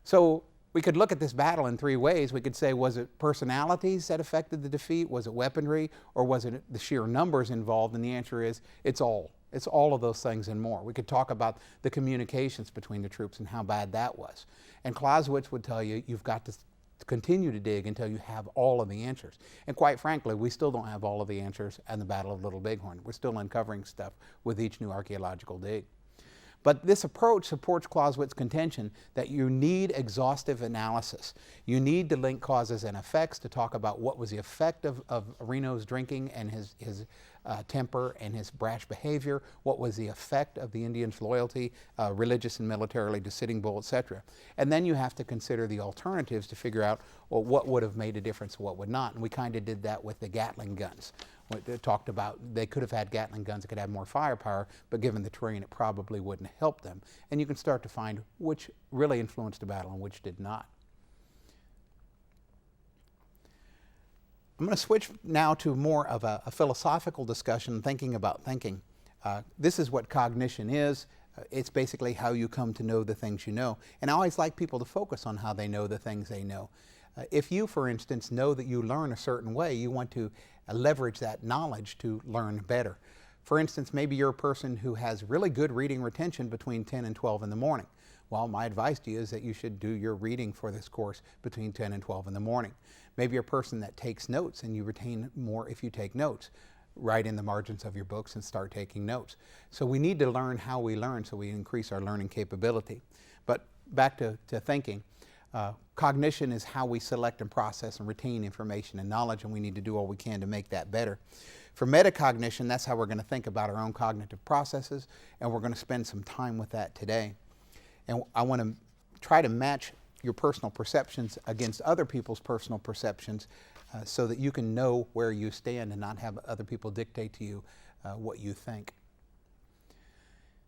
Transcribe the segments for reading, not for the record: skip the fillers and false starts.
So we could look at this battle in three ways. We could say, was it personalities that affected the defeat? Was it weaponry? Or was it the sheer numbers involved? And the answer is, it's all. It's all of those things and more. We could talk about the communications between the troops and how bad that was. And Clausewitz would tell you, you've got to continue to dig until you have all of the answers. And quite frankly, we still don't have all of the answers in the Battle of Little Bighorn. We're still uncovering stuff with each new archaeological dig. But this approach supports Clausewitz's contention that you need exhaustive analysis. You need to link causes and effects to talk about what was the effect of Reno's drinking and his temper and his brash behavior, what was the effect of the Indians' loyalty, religious and militarily, to Sitting Bull, etc. And then you have to consider the alternatives to figure out, well, what would have made a difference and what would not. And we kind of did that with the Gatling guns. They talked about they could have had Gatling guns that could have more firepower, but given the terrain, it probably wouldn't help them. And you can start to find which really influenced the battle and which did not. I'm going to switch now to more of a philosophical discussion, thinking about thinking. This is what cognition is. It's basically how you come to know the things you know. And I always like people to focus on how they know the things they know. If you, for instance, know that you learn a certain way, you want to leverage that knowledge to learn better. For instance, maybe you're a person who has really good reading retention between 10 and 12 in the morning. Well, my advice to you is that you should do your reading for this course between 10 and 12 in the morning. Maybe you're a person that takes notes and you retain more if you take notes. Write in the margins of your books and start taking notes. So we need to learn how we learn so we increase our learning capability. But back to thinking. Cognition is how we select and process and retain information and knowledge, and we need to do all we can to make that better. For metacognition, that's how we're going to think about our own cognitive processes, and we're going to spend some time with that today. And I want to try to match your personal perceptions against other people's personal perceptions so that you can know where you stand and not have other people dictate to you what you think.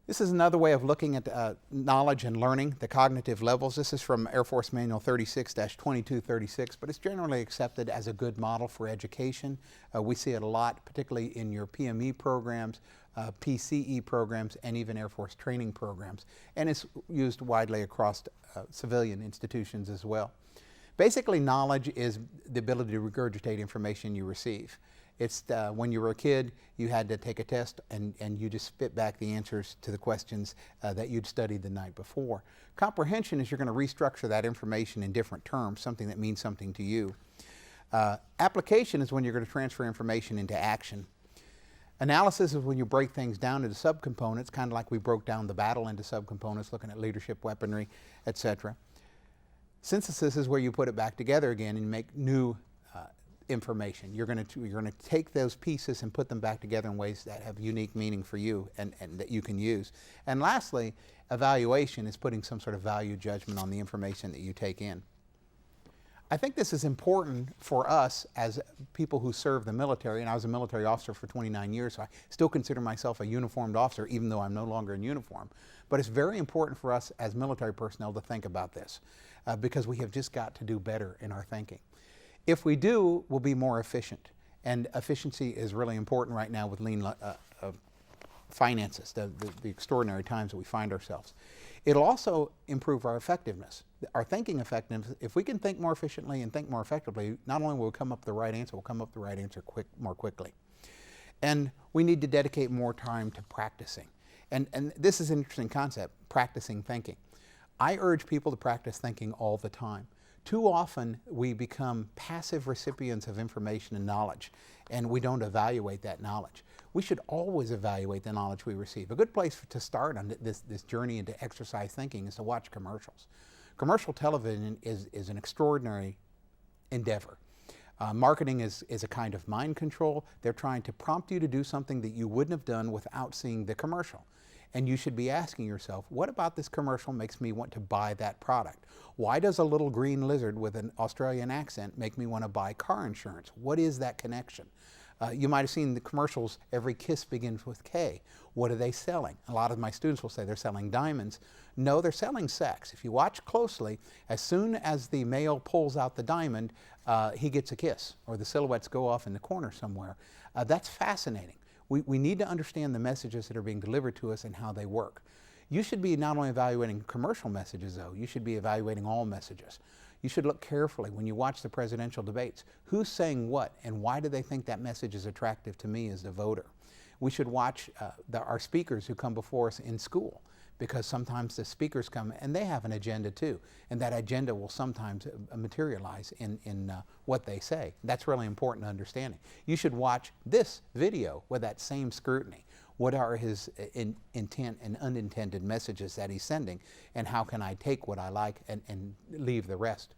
This is another way of looking at knowledge and learning, the cognitive levels. This is from Air Force Manual 36-2236, but it's generally accepted as a good model for education. We see it a lot, particularly in your PME programs, PCE programs, and even Air Force training programs. And it's used widely across civilian institutions as well. Basically, knowledge is the ability to regurgitate information you receive. It's when you were a kid, you had to take a test and you just spit back the answers to the questions that you'd studied the night before. Comprehension is you're going to restructure that information in different terms, something that means something to you. Application is when you're going to transfer information into action. Analysis is when you break things down into subcomponents, kind of like we broke down the battle into subcomponents, looking at leadership, weaponry, etc. Synthesis is where you put it back together again and make new information. You're going to take those pieces and put them back together in ways that have unique meaning for you and that you can use. And lastly, evaluation is putting some sort of value judgment on the information that you take in. I think this is important for us as people who serve the military, and I was a military officer for 29 years, so I still consider myself a uniformed officer even though I'm no longer in uniform. But it's very important for us as military personnel to think about this because we have just got to do better in our thinking. If we do, we'll be more efficient. And efficiency is really important right now with lean finances, the extraordinary times that we find ourselves. It'll also improve our effectiveness, our thinking effectiveness. If we can think more efficiently and think more effectively, not only will we come up with the right answer, we'll come up with the right answer more quickly. And we need to dedicate more time to practicing. And this is an interesting concept, practicing thinking. I urge people to practice thinking all the time. Too often we become passive recipients of information and knowledge, and we don't evaluate that knowledge. We should always evaluate the knowledge we receive. A good place to start on this journey into exercise thinking is to watch commercials. Commercial television is an extraordinary endeavor. Marketing is a kind of mind control. They're trying to prompt you to do something that you wouldn't have done without seeing the commercial. And you should be asking yourself, what about this commercial makes me want to buy that product? Why does a little green lizard with an Australian accent make me want to buy car insurance? What is that connection? You might have seen the commercials, every kiss begins with K. What are they selling? A lot of my students will say they're selling diamonds. No, they're selling sex. If you watch closely, as soon as the male pulls out the diamond, he gets a kiss, or the silhouettes go off in the corner somewhere. That's fascinating. We need to understand the messages that are being delivered to us and how they work. You should be not only evaluating commercial messages, though, you should be evaluating all messages. You should look carefully when you watch the presidential debates. Who's saying what, and why do they think that message is attractive to me as the voter? We should watch our speakers who come before us in school, because sometimes the speakers come and they have an agenda too, and that agenda will sometimes materialize in what they say. That's really important to understanding. You should watch this video with that same scrutiny. What are his intent and unintended messages that he's sending, and how can I take what I like and leave the rest?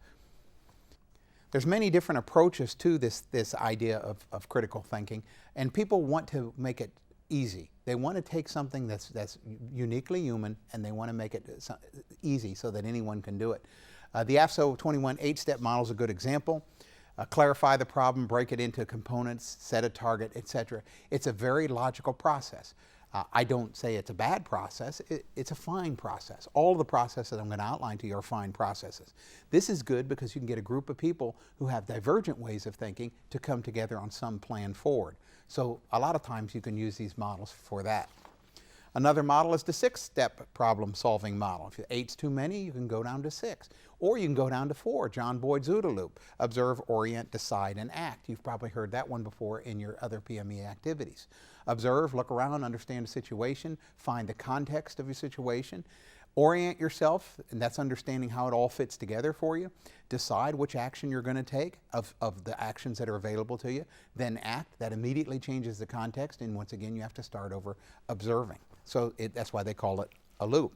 There's many different approaches to this idea of critical thinking, and people want to make it easy. They want to take something that's uniquely human, and they want to make it easy so that anyone can do it. The AFSO 21 8-step model is a good example. Clarify the problem, break it into components, set a target, etc. It's a very logical process. I don't say it's a bad process, it's a fine process. All of the processes I'm going to outline to you are fine processes. This is good because you can get a group of people who have divergent ways of thinking to come together on some plan forward. So a lot of times you can use these models for that. Another model is the 6-step problem-solving model. If 8's too many, you can go down to 6. Or you can go down to 4, John Boyd's Doodleloop. Observe, orient, decide, and act. You've probably heard that one before in your other PME activities. Observe, look around, understand the situation, find the context of your situation. Orient yourself, and that's understanding how it all fits together for you. Decide which action you're going to take of the actions that are available to you. Then act. That immediately changes the context, and once again you have to start over observing. So that's why they call it a loop.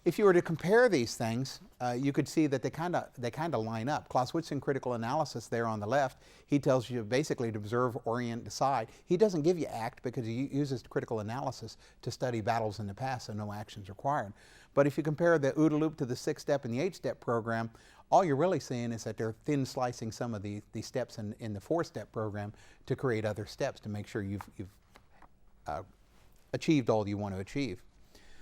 If you were to compare these things, you could see that they kind of line up. Clausewitzian critical analysis there on the left, he tells you basically to observe, orient, decide. He doesn't give you act because he uses critical analysis to study battles in the past, so no actions required. But if you compare the OODA loop to the 6-step and the 8-step program, all you're really seeing is that they're thin slicing some of the steps in the 4-step program to create other steps to make sure you've achieved all you want to achieve.